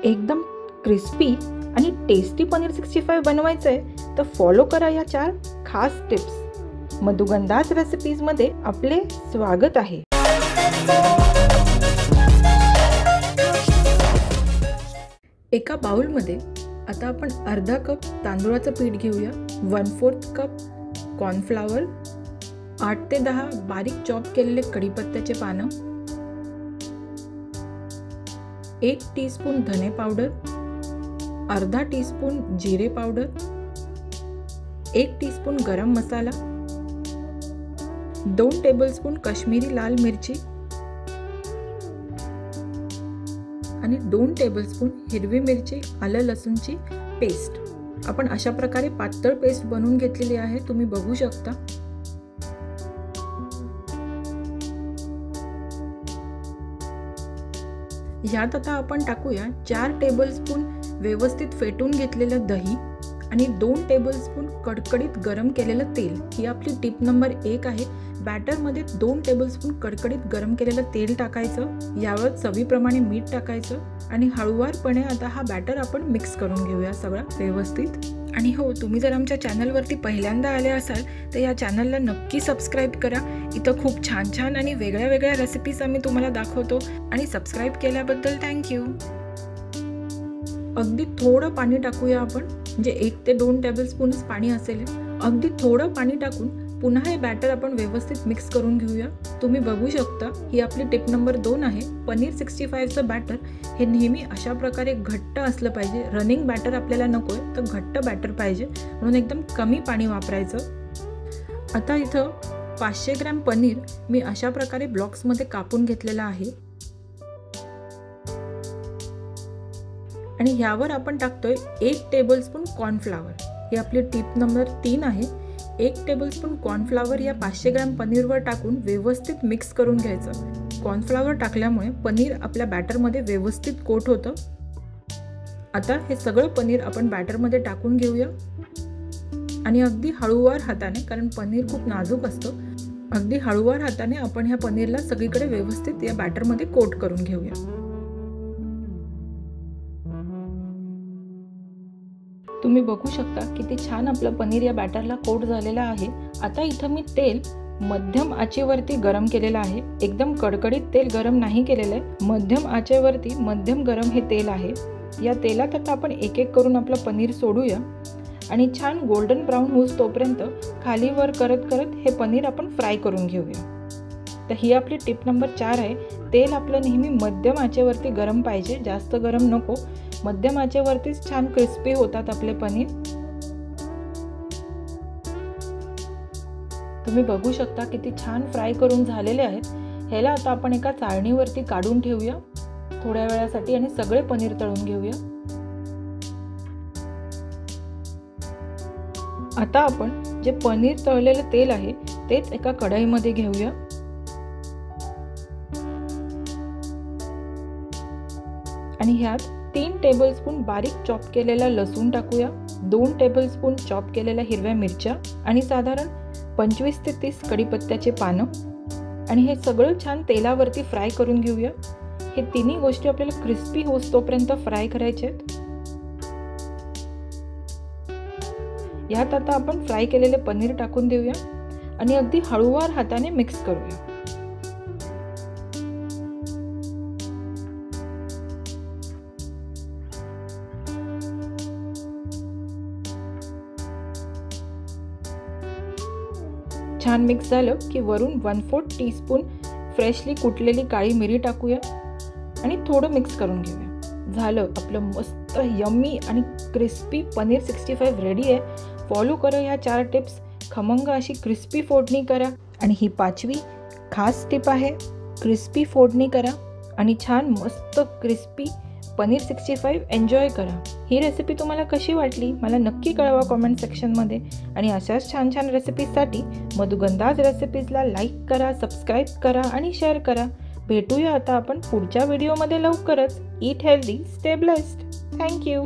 एकदम क्रिस्पी आणि टेस्टी पनीर 65 बनवायचं आहे तर फॉलो करा या 4 खास टिप्स। मधुगंधाज रेसिपीजमध्ये आपले स्वागत आहे। एका बाउलमध्ये आता आपण अर्धा कप तांदूळाचं पीठ घेऊया, 1/4 कप कॉर्नफ्लॉवर, 8 ते 10 बारीक चॉप केलेले कढीपत्त्याचे पानं, 1 टीस्पून धने पावडर, अर्धा टीस्पून जिरे पावडर, 1 टीस्पून गरम मसाला, 2 टेबलस्पून काश्मीरी लाल मिरची आणि 2 टेबलस्पून हिरवी मिरची आलं लसूणची पेस्ट। आपण अशा प्रकारे पातळ पेस्ट बनवून घेतलेली आहे, तुम्ही बघू शकता। यात आता आपण टाकूया 4 टेबलस्पून व्यवस्थित फेटून घेतलेलं दही आणि 2 टेबलस्पून कडकडीत गरम केलेलं तेल। ही आपली टिप नंबर 1 आहे। बॅटरमध्ये 2 टेबलस्पून कडकडीत गरम केलेलं तेल टाकायचं, यावर चवीप्रमाणे मीठ टाकायचं आणि हळूवारपणे आता हा बॅटर आपण मिक्स करून घेऊया सगळं व्यवस्थित। आणि हो, तुम्ही जर आमच्या चॅनलवरती पहिल्यांदा आले असाल तर या चॅनलला नक्की सबस्क्राईब करा। इथं खूप छान छान आणि वेगळ्या रेसिपीज आम्ही तुम्हाला दाखवतो आणि सबस्क्राईब केल्याबद्दल थँक्यू। अगदी थोडं पाणी टाकूया आपण, म्हणजे 1 ते 2 टेबलस्पूनच पाणी असेल। अगदी थोडं पाणी टाकून पुन्हा हे बॅटर आपण व्यवस्थित मिक्स करून घेऊया। तुम्ही बघू शकता ही आपली टिप नंबर 2 आहे। पनीर 65चं बॅटर हे नेहमी अशा प्रकारे घट्ट असलं पाहिजे। रनिंग बॅटर आपल्याला नकोय, तर घट्ट बॅटर पाहिजे, म्हणून एकदम कमी पाणी वापरायचं। आता इथं 500 ग्रॅम पनीर मी अशा प्रकारे ब्लॉक्समध्ये कापून घेतलेला आहे आणि ह्यावर आपण टाकतोय 1 टेबलस्पून कॉर्नफ्लॉवर। ही आपली टिप नंबर 3 आहे। 1 टेबलस्पून कॉर्नफ्लॉवर या 500 ग्रॅम पनीरवर टाकून व्यवस्थित मिक्स करून घ्यायचं। कॉर्नफ्लॉवर टाकल्यामुळे पनीर आपल्या बॅटरमध्ये व्यवस्थित कोट होतं। आता हे सगळं पनीर आपण बॅटरमध्ये टाकून घेऊया आणि अगदी हळूवार हाताने, कारण पनीर खूप नाजूक असतं, अगदी हळूवार हाताने आपण ह्या पनीरला सगळीकडे व्यवस्थित या बॅटरमध्ये कोट करून घेऊया। तुम्ही बघू शकता किती छान आपलं पनीर या बॅटरला कोट झालेला आहे। आता इथं मी तेल मध्यम आचेवरती गरम केलेलं आहे। एकदम कडकडीत तेल गरम नाही केलेलं आहे, मध्यम आचेवरती मध्यम गरम हे तेल आहे। या तेलात आता आपण एक एक करून आपलं पनीर सोडूया आणि छान गोल्डन ब्राऊन होऊस तोपर्यंत खाली वर करत करत हे पनीर आपण फ्राय करून घेऊया। तर ही आपली टिप नंबर 4 आहे। तेल आपलं नेहमी मध्यम आचेवरती गरम पाहिजे, जास्त गरम नको। मध्यम आचेवरतीच छान क्रिस्पी होतात आपले पनीर। तुम्ही बघू शकता किती छान फ्राय करून झालेले आहेत। ह्याला आता आपण एका चाळणीवरती काढून ठेवूया थोड्या वेळासाठी आणि सगळे पनीर तळून घेऊया। आता आपण जे पनीर तळलेलं तेल आहे तेच एका कढईमध्ये घेऊया आणि ह्यात 3 टेबलस्पून बारीक चॉप केलेला लसूण टाकूया, 2 टेबलस्पून चॉप केलेल्या हिरव्या मिरच्या आणि साधारण 25 ते 30 कढीपत्त्याचे पानं आणि हे सगळं छान तेलावरती फ्राय करून घेऊया। हे तिन्ही गोष्टी आपल्याला क्रिस्पी होस तोपर्यंत फ्राय करायचे आहेत। यात आता आपण फ्राय केलेले पनीर टाकून देऊया आणि अगदी हळूवार हाताने मिक्स करूया। छान मिक्स झालं की वरून 1/4 टीस्पून फ्रेशली कुटलेली काळी मिरी टाकूया आणि थोडं मिक्स करून घेऊया। झालं आपलं मस्त यम्मी आणि क्रिस्पी पनीर 65 रेडी आहे। फॉलो करा ह्या 4 टिप्स, खमंग अशी क्रिस्पी फोडणी करा। आणि ही 5वी खास टिप आहे, क्रिस्पी फोडणी करा आणि छान मस्त क्रिस्पी पनीर 65 एन्जॉय करा। ही रेसिपी तुम्हाला कशी वाटली मला नक्की कळवा कॉमेंट सेक्शनमध्ये आणि अशाच छान छान रेसिपीजसाठी मधुगंधाज रेसिपीजला लाईक करा, सबस्क्राईब करा आणि शेअर करा। भेटूया आता आपण पुढच्या व्हिडिओमध्ये लवकरच। Eat healthy, stay blessed. Thank you.